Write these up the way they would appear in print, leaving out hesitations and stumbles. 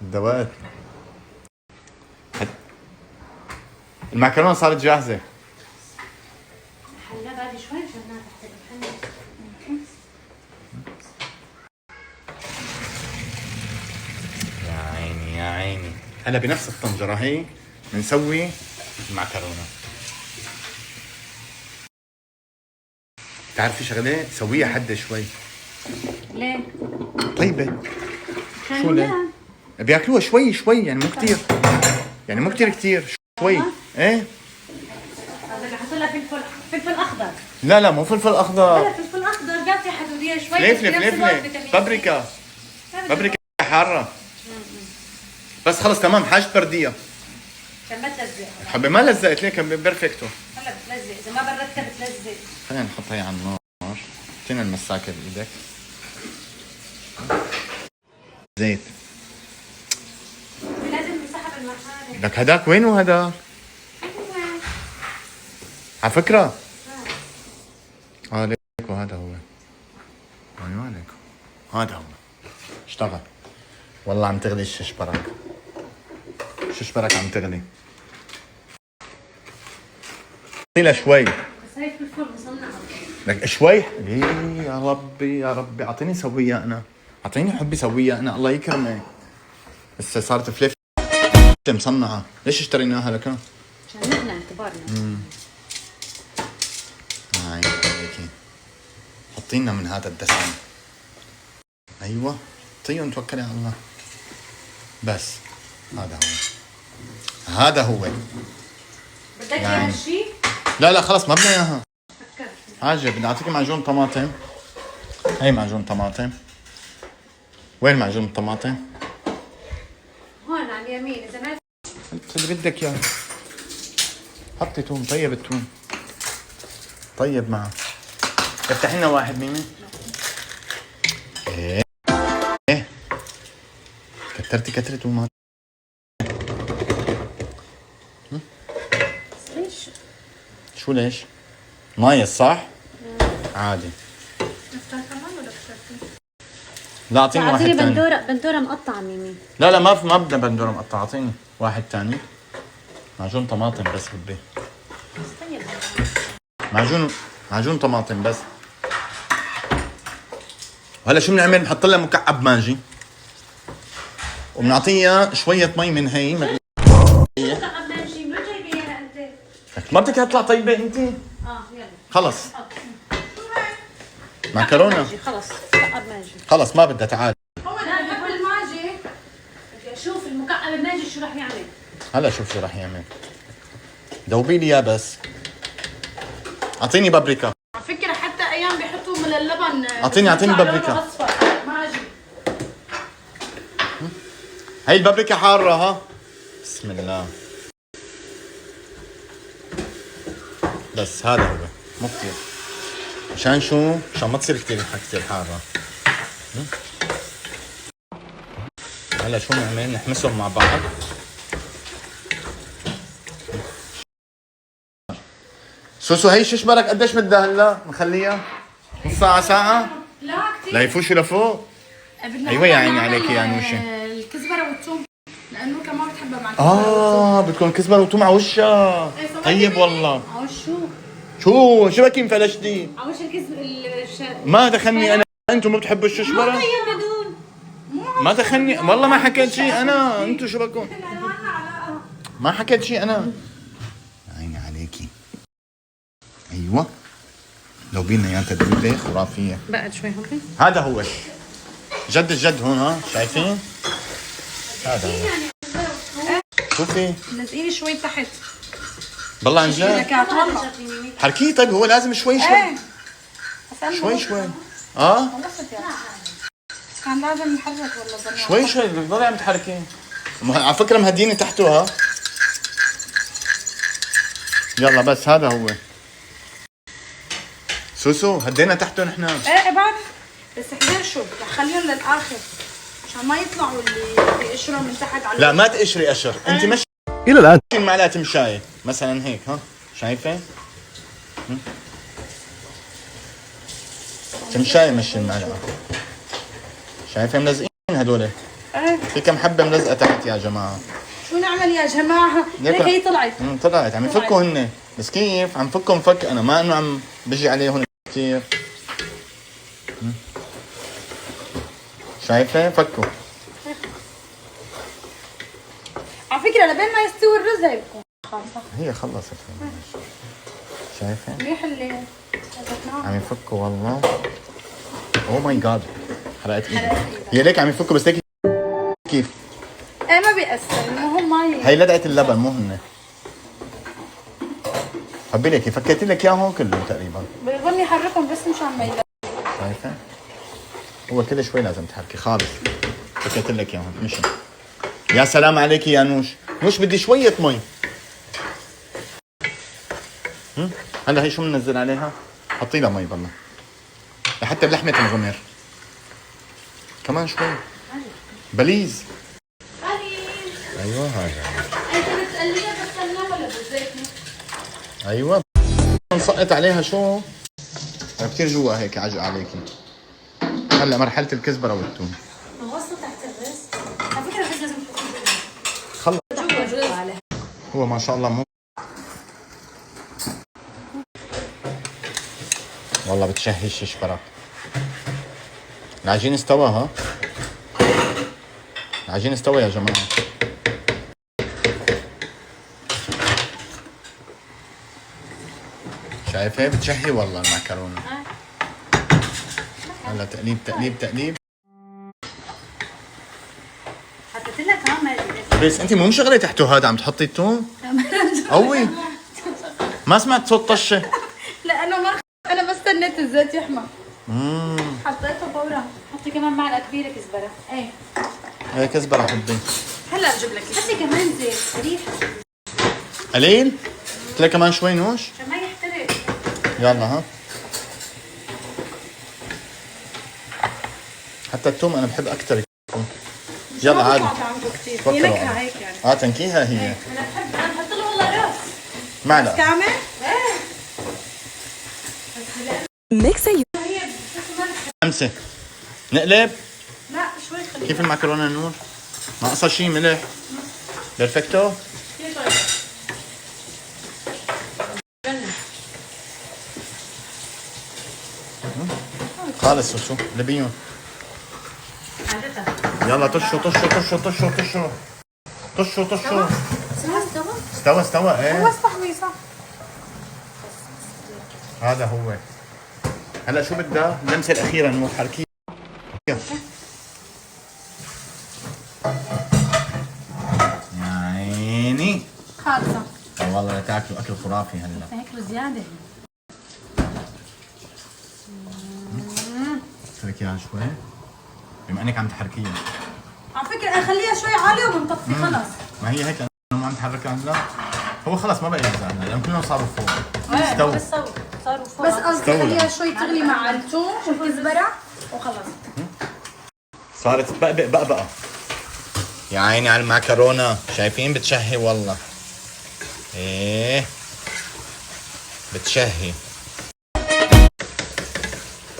الدوات. المعكرونة صارت جاهزة. هلا بعد شوي جبناها تحت الحنة. يا عيني يا عيني. هلا بنفس الطنجرة هي بنسوي المعكرونة. بتعرفي شغلة؟ سويها حدة شوي. ليه؟ طيبة. شو ليه؟ بياكلوها شوي شوي يعني مو كتير. يعني مو كتير كتير شوي. ايه؟ بدك احط لها فلفل اخضر. لا مو فلفل اخضر. لا فلفل اخضر بيعطي حدودية شوي. فلفلة بابريكا. بابريكا حارة. بس خلص تمام حاجة بردية. عشان ما تلزق. حبي ما لزقت ليه كان بيرفكتو. هلا بتلزق، اذا ما بردتها بتلزق. خلينا نحطها هي على النار. اعطينا المساكة بايدك. زيت. لازم نسحب المرحلة. لك هداك وينه هداك؟ على فكرة. ليكو هذا هو. ايوه ليكو. هذا هو. اشتغل. والله عم تغلي الششبرك. الششبرك عم تغلي. طيلة شوي. بس هي فلفل مصنعة. لك شوي. يا ربي يا ربي اعطيني سويها انا. اعطيني حبي سويها انا الله يكرمك. هسه صارت فلفل مصنعة. ليش اشتريناها لك؟ عشان نحن اعتبارنا. هاي هيك. حطينا من هذا الدسم. ايوه. طيب توكلي على الله. بس هذا هو. هذا هو. بدك اياها هالشي؟ لا خلص ما بدنا اياها. حاجة بدي اعطيك معجون طماطم. هي معجون طماطم. وين معجون الطماطم؟ هون على اليمين اذا ما اللي بدك اياه. حطي توم. طيب التوم. طيب معه. افتحي لنا واحد ميمي. ايه كترتي كترة تومات. ليش؟ شو ليش؟ نايس صح؟ عادي. لا اعطيني واحد اعطيني ثاني. بندوره مقطعه ميمي. لا ما بدنا بندوره مقطع. اعطيني واحد ثاني. معجون طماطم بس بدي. معجون طماطم بس. وهلا شو بنعمل؟ بنحط لها مكعب ماجي وبنعطيها شوية مي من هي. مكعب ماجي ما جايبه اياها انت. ما بدك تطلع طيبة انت؟ يلا خلص. معكرونة. خلص مكعب ماجي. خلص ما بدها. تعال. لا بقول الماجي. بدي اشوف المكعب الماجي شو راح يعمل. هلا شوف شو راح يعمل. دوبي لي اياه بس. اعطيني بابريكا. على فكرة حتى ايام بيحطوا من اللبن. اعطيني بابريكا. اصفر ماجي. هي البابريكا حارة ها. بسم الله. بس هذا هو مو كتير. عشان شو؟ عشان ما تصير كتير حارة. هلا شو نعمل؟ نحمسهم مع بعض. سوسو هي شو بالك قديش بدها هلا؟ نخليها نص ساعة؟ لا كتير. لا يفوشوا لفوق؟ ايوه يا عيني عليك يا نوشة. الكزبرة والثوم لانه كمان بتحبها مع الكزبرة. بدكم كزبرة وثوم على وشها. طيب والله. عوش شو بكي مفلشتي؟ عوش ما دخلني انا. انتم ما بتحبوا الششبرة؟ طيب بدون. ما دخلني والله ما حكيت شيء انا. انتم شو بكون؟ ما حكيت شيء انا. عيني عليكي. ايوه. لو بينا يا تدريبه خرافيه. بعد شوي هون. هذا هو جد الجد هون. ها شايفين؟ هذا هو. شوفي لازقيني شوي تحت. بالله عن جد. حركيه. طيب هو لازم شوي شوي. كان لازم نحرك والله. شوي بدك تضلي عم تحركي. على فكره مهديني تحته. ها يلا بس هذا هو. سوسو هدينا تحته نحن. ايه بعرف. بس احنا شو بدك خليهم للاخر عشان ما يطلعوا اللي بيقشروا من تحت على. لا ما تقشري قشر. انت مش الى الان معلقه مشايه مثلا هيك. ها شايفه؟ تمشايه مشي المعلقه. شايفه ملزقين هدول. في كم حبه ملزقه تحت يا جماعه. شو نعمل يا جماعه؟ ليك هي طلعت. طلعت عم يفكوا هن، بس كيف عم فكهم فك انا، ما انه عم بجي عليهم كثير. شايفه فكوا. على فكره لبين ما يستوي الرز هي بتكون خالصه. هي خلصت. شايفه منيح اللي عم يفكوا والله. اوه ماي جاد حرقت ايدي. هي ليك عم يفكوا بس ليك كيف؟ ايه ما بيأثر، المهم ما هي لدعة اللبن مو هن. حبي لك فكيت لك اياهم كلهم تقريبا. بضل يحركهم بس مشان ما يلقوا. شايفه؟ هو كل شوي لازم تحركي خالص. فكيت لك اياهم مشي. يا سلام عليك يا نوش، نوش بدي شوية مي. هلا هي شو بننزل عليها؟ حطي لها مي بالله. لحتى بلحمة الغمر. كمان شوي. بليز. ايوه هاي. انت بتقليها بالسمنه ولا بالزيت؟ ايوه نسقط عليها شو؟ كثير جوا هيك عجق عليكي. هلا مرحلة الكزبرة والثوم. نوصل تحت الرز. على فكره الرز لازم تحطه خلص. جوا جوا عليه. هو ما شاء الله مو والله بتشهي الشبرك. العجين استوى ها؟ العجين استوى يا جماعة. شايفة بتشهي والله المعكرونة. هلا تقليب تقليب تقليب. حطيت لها كمان بس انت مو مشغلة تحته هذا عم تحطي الثوم؟ قوي. ما سمعت صوت طشة. لا انا بستنيت الزيت يحمى. حطيته فورا. حطي كمان معلقه كبيره كزبره. ايه هي كزبرة حبي. هلا بجيب لك. حطي كمان زيت ريحه. قليل؟ قلت لك كمان شوي نوش؟ عشان ما يحترق. يلا ها. حتى الثوم انا بحب اكثر. يلا عادي. هي نكهه هيك يعني. تنكيها هي. انا بحط له والله راس. معلقة. كامل؟ ميكس هي 5 نقلب. لا شوي خليها. كيف المعكرونة النور؟ ناقصة شي ملح. بيرفكتو. كثير طيب. خالص شو لبيون. يلا طشوا طشوا طشوا طشوا طشوا طشوا طشوا. استوى استوى ايه. هو استحمي صح. هذا هو. هلا شو بدها؟ اللمسة الأخيرة نور حركيها. يا عيني. خالصة. والله لا تاكلوا أكل خرافي هلا. هيك زيادة. اتركي اياها شوي. بما انك عم تحركيها. على فكرة اخليها شوي عالية وبنطفي خلص. ما هي هيك لانه عم تحركها هلا. هو خلص ما بقى يلزق هلا لانه كلهم صاروا فوق. استووا. صاروا فوق. بس قصدي خليها شوي تغلي مع الثوم والكزبرة وخلص. صارت بقبق بقبقة. يا عيني على المعكرونة، شايفين بتشهي والله. ايه بتشهي.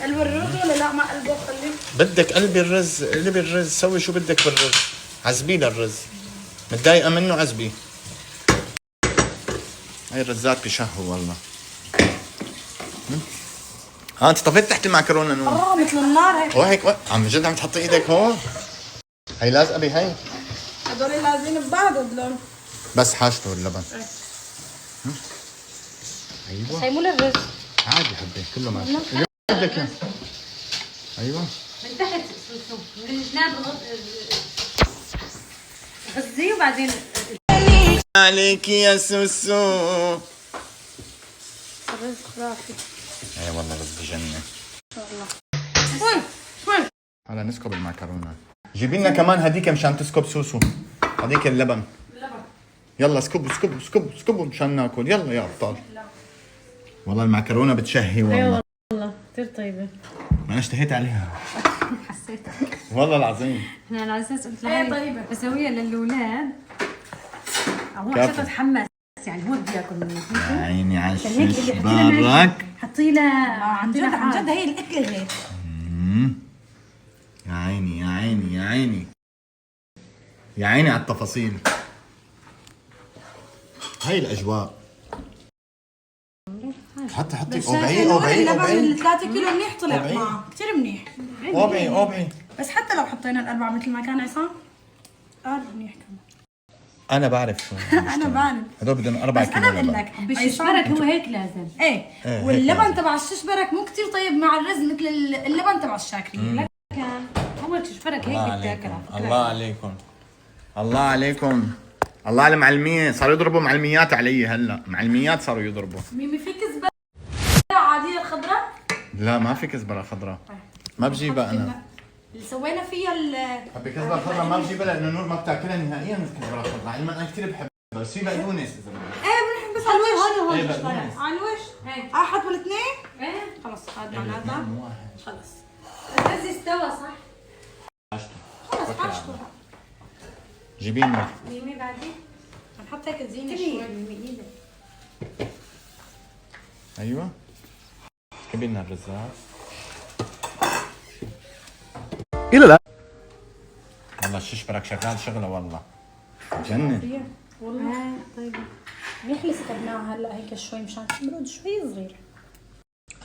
قلب الرز ولا لا ما قلبه خليه؟ بدك قلبي الرز، قلبي الرز، سوي شو بدك بالرز. عزبيه للرز. متضايقة منه عزبيه. هاي الرزات بشهوا والله. انت طفيت تحت المعكرونة نور. مثل النار هيك. وهيك عم جد عم تحطي ايدك هون؟ هي لازقة بهي. هدول لازقين ببعض هدول. بس حاجته اللبن. ايوه. هي مو للرز. عادي حبي كله ماشي. اللي بدك اياه. ايوه. من تحت من الجناب غزيه وبعدين عليك يا سوسو. الرز خرافي. اي والله رز بجنة. وين؟ هلا نسكب المعكرونة. جيبي لنا كمان هديك مشان تسكب سوسو. هديك اللبن. يلا اسكبوا اسكبوا اسكبوا اسكبوا مشان ناكل. يلا يا ابطال. والله المعكرونة بتشهي والله. والله كثير طيبه. انا اشتهيت عليها. حسيتك. والله العظيم. انا على اساس قلت ايه لها طيبة. بسويها للاولاد. هو كافي. عشان تتحمس يعني هو بده ياكل مني. يا عيني على عشان هيك بدي شبارك. حطي لها عن جد هي الاكل هيك. يا عيني يا عيني يا عيني. يا عيني على التفاصيل. هاي الاجواء. حطي بس اوبعي اللبن اوبعي ال اوبعي 3 كيلو منيح طلع أوبعي. معه كثير منيح. اوبعي اوبعي. بس حتى لو حطينا الاربعه مثل ما كان عصام منيح كمان. انا بعرف شو انا بعرف. هدول بدهم 4 بس كيلو انا بقول لك بالشبرك هو هيك لازم. ايه هيك واللبن لازم. تبع الششبرك مو كثير طيب مع الرز مثل اللبن تبع الشاكري. كان هو شبرك هيك الله بتاكل عليكم على فكرة. الله عليكم الله عليكم الله على المعلمين. صاروا يضربوا معلميات علي هلا. معلميات صاروا يضربوا. ميمي في كزبره عاديه الخضراء؟ لا ما في كزبره خضراء. ما بجيبها انا. اللي سوينا فيها حبي كزبره خضراء ما بجيبها لانه نور ما بتاكلها نهائيا الكزبره خضراء. علما انا كثير بحبها بس في بقدونس اذا بدك. ايه بنحب بس على الوش. ايه بقدونس. على الوش. ايه. احد ولا اثنين؟ ايه خلص هذا معناتها مو واحد. خلص. الرز استوى صح؟ خلص حاجته. جيبي لنا. ميمي بعدين بنحط هيك زينه شوي شوي. ميمي ايدك. ايوه جيبي لنا الرزات. إلا لا والله الششبرك شغال شغله والله جنن. والله طيب منيح اللي سكبناها هلا هيك شوي مشان تبرد شوي صغير.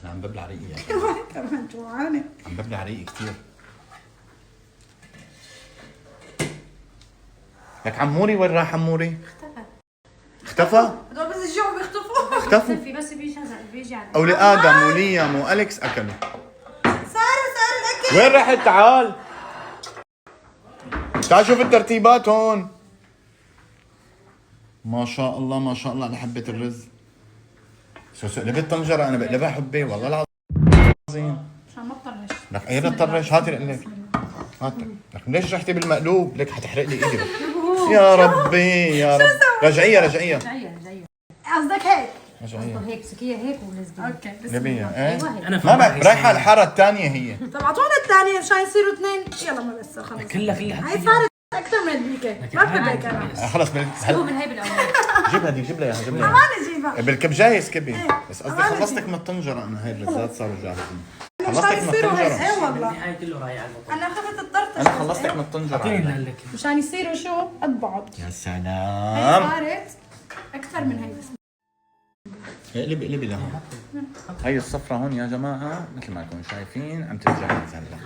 انا عم ببلع ريقي يا كمان جوعانه. عم ببلع ريقي كثير. لك عموري وين راح عموري؟ اختفى؟ هدول بس الجوع بيختفوا. اختفوا في بس بيجي على اولي ادم وليام والكس اكلوا. صار الاكل. وين رحت؟ تعال تعال شوف الترتيبات هون. ما شاء الله ما شاء الله على حبة الرز. شو قلبت طنجرة انا بقلبها حبي والله العظيم. مشان ما تطرش. لك ايه بتطرش؟ هاتي لك هاتي لك ليش رحتي بالمقلوب؟ لك حتحرق لي ايدي. يا ربي يا رب. رجعية رجعية جاية قصدك هيك؟ رجعية. هيك سكية هيك ونزلي. اوكي بس جيبيها ايه؟ انا ما بقى رايحة الحارة الثانية هي. طب اعطونا الثانيه مشان يصيروا اثنين. يلا ما بس خلص. كلها هاي صارت اكثر من البيكه. ما بحب هيك انا. خلص هو من هي بالاول. جيب هذيك جيب لها اياها جيب لها ما إياها. نجيبها. بالكبجاية اسكبي. بس قصدي أمان خلصتك من الطنجرة انا. هاي الرزات صاروا جاهزين. مشان خلصتك من يصيروا هيك. الطنجرة. ايه والله النهاية كله رايح على البطل. انا خفت الطرطش. انا خلصتك من الطنجرة. اعطيني لك مشان يصيروا شو قد بعض. يا هي سلام. صارت اكثر من هي بس. اقلبي اقلبي لهون. هي الصفرة هون يا جماعة مثل ما انتم شايفين عم تتجهز هلا.